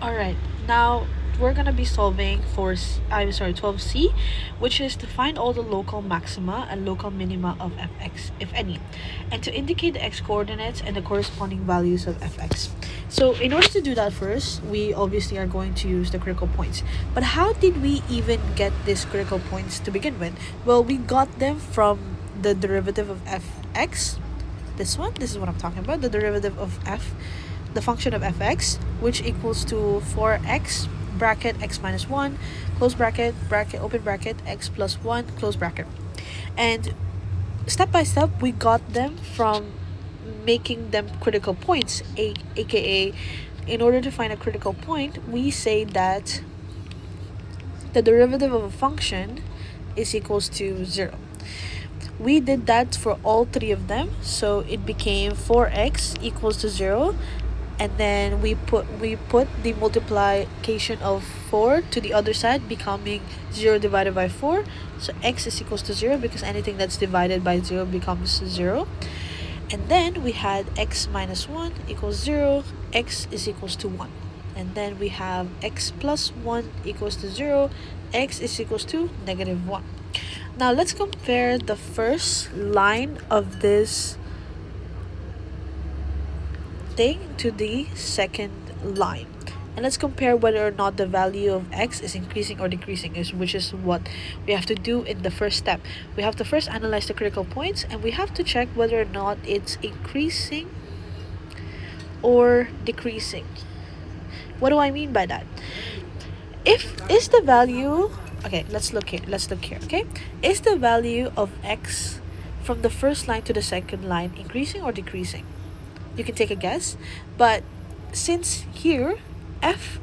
Alright, now we're gonna be solving for 12c, which is to find all the local maxima and local minima of fx, if any, and to indicate the x-coordinates and the corresponding values of fx. So in order to do that, first we obviously are going to use the critical points. But how did we even get these critical points to begin with? Well, we got them from the derivative of fx. This is what I'm talking about, the derivative of the function of fx, which equals to 4x bracket x minus 1 close bracket open bracket x plus 1 close bracket. And step by step we got them from making them critical points, aka in order to find a critical point, we say that the derivative of a function is equals to 0. We did that for all three of them, so it became 4x equals to 0, and then we put the multiplication of 4 to the other side, becoming 0 divided by 4. So x is equals to 0 because anything that's divided by 0 becomes 0. And then we had x minus 1 equals 0, x is equals to 1. And then we have x plus 1 equals to 0, x is equals to negative 1. Now let's compare the first line of this thing to the second line, and let's compare whether or not the value of x is increasing or decreasing, which is what we have to do in the first step. We have to first analyze the critical points, and we have to check whether or not it's increasing or decreasing. What do I mean by that? If is the value, okay, let's look here, okay, is the value of x from the first line to the second line increasing or decreasing? You can take a guess, but since here x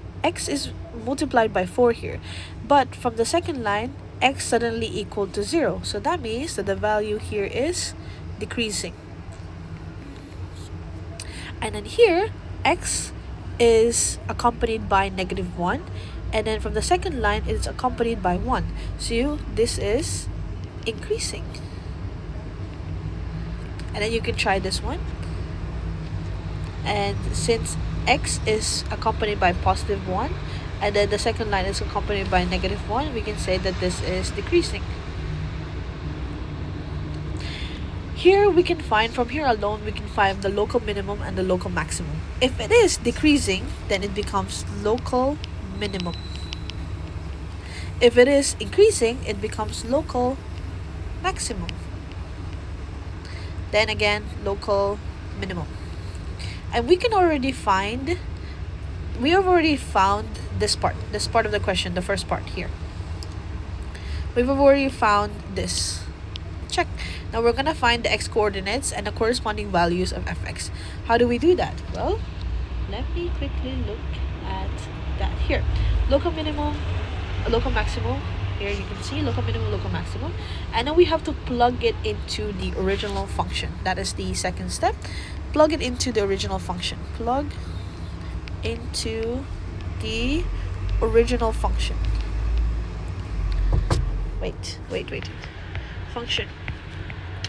is multiplied by 4 here, but from the second line x suddenly equal to 0, so that means that the value here is decreasing. And then here x is accompanied by negative 1, and then from the second line it's accompanied by 1, so this is increasing. And then you can try this one, and since x is accompanied by positive 1 and then the second line is accompanied by negative 1, we can say that this is decreasing. Here we can find, from here alone we can find the local minimum and the local maximum. If it is decreasing, then it becomes local minimum. If it is increasing, it becomes local maximum. Then again, local minimum. And we have already found this part of the question, the first part here. We've already found this. Check. Now we're gonna find the x-coordinates and the corresponding values of fx. How do we do that? Well, let me quickly look at that here. Local minimum, local maximum. Here you can see local minimum, local maximum. And then we have to plug it into the original function. That is the second step. Plug it into the original function. Plug into the original function. Wait. Function.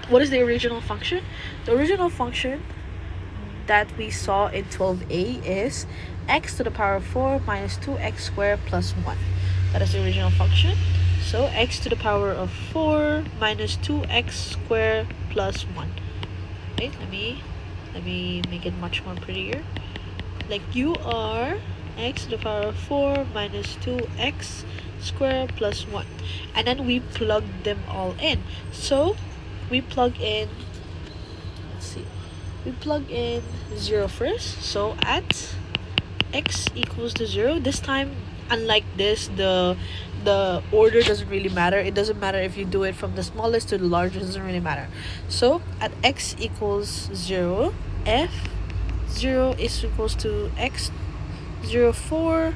What is the original function? The original function that we saw in 12a is x to the power of 4 minus 2x squared plus 1. That is the original function. So x to the power of 4 minus 2x squared plus 1. Okay, let me make it much more prettier. Like you are x to the power of 4 minus 2x squared plus 1. And then we plug them all in. So we plug in, we plug in 0 first. So at x equals to 0, this time, unlike this, the order doesn't really matter. It doesn't matter if you do it from the smallest to the largest, it doesn't really matter. So at x equals 0, f 0 is equals to x 0 4.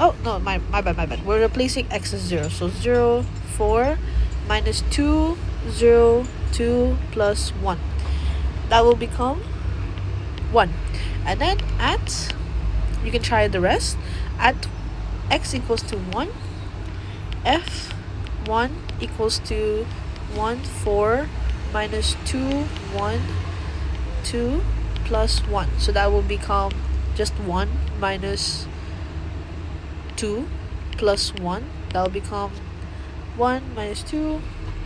Oh no, my bad. We're replacing x as 0. So 0 4 minus 2 0 2 plus 1. That will become 1. And then at, you can try the rest. At x equals to 1, f1 equals to 1 4 minus 2 1 2 plus 1. So that will become just 1 minus 2 plus 1. That will become 1 minus 2.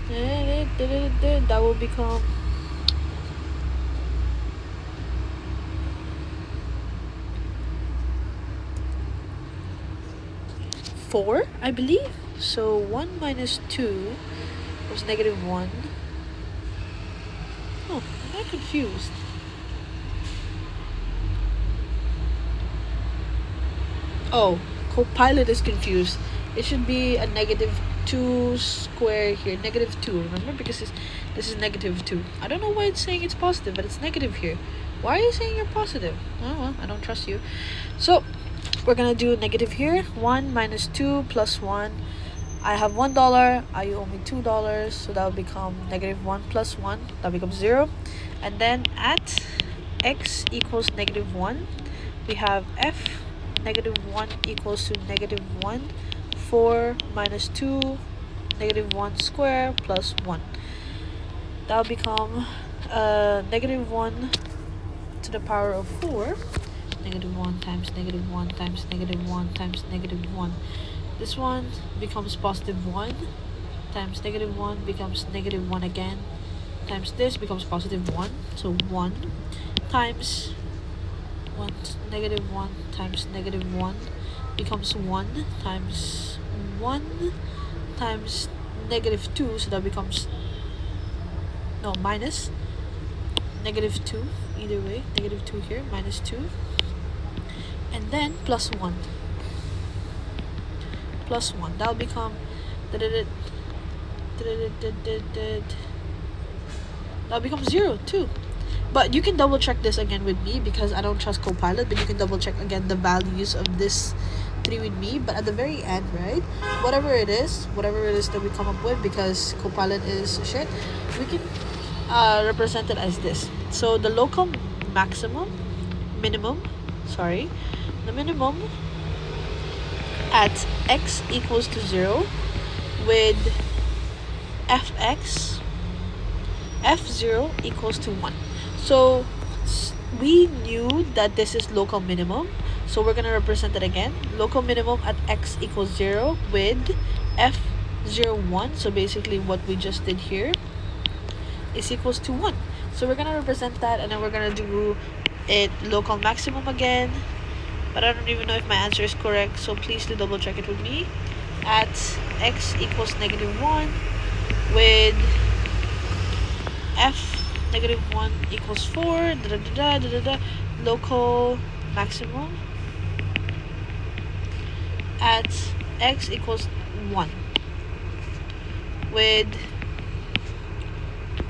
That will become 4, I believe. So 1 minus 2 was negative 1. Oh, I'm not confused. Oh, Copilot is confused. It should be a negative 2 square here. Negative 2, remember? Because this is negative 2. I don't know why it's saying it's positive, but it's negative here. Why are you saying you're positive? Oh, well, I don't trust you. So, we're gonna do negative here. 1 minus 2 plus 1. I have $1. You owe me $2. So that will become negative 1 plus 1. That becomes 0. And then at x equals negative 1, we have f negative 1 equals to negative 1. 4 minus 2, negative 1 square plus 1. That will become negative 1 to the power of 4. Negative 1 times negative 1 times negative 1 times negative 1. This one becomes positive 1 times negative 1 becomes negative 1 again times this becomes positive 1. So 1 times 1 negative 1 times negative 1 becomes 1 times 1 times negative 2. So that becomes minus negative 2. Either way, negative 2 here, minus 2. And then plus 1. Plus 1. That'll become that'll become 0 too. But you can double check this again with me because I don't trust Copilot, but you can double check again the values of this 3 with me. But at the very end, right, whatever it is that we come up with, because Copilot is shit, we can represent it as this. So the local minimum, the minimum at x equals to 0 with f0 equals to 1. So we knew that this is local minimum, so we're gonna represent it again. Local minimum at x equals 0 with f01. So basically what we just did here is equals to 1. So we're gonna represent that, and then we're gonna do it local maximum again. But I don't even know if my answer is correct, so please do double check it with me. At x equals negative 1 with f negative 1 equals 4, local maximum at x equals 1 with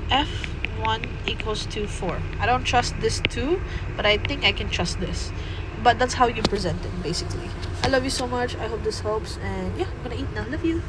f1 equals to 4. I don't trust this too, but I think I can trust this. But that's how you present it, basically. I love you so much. I hope this helps. And yeah, I'm gonna eat now. Love you.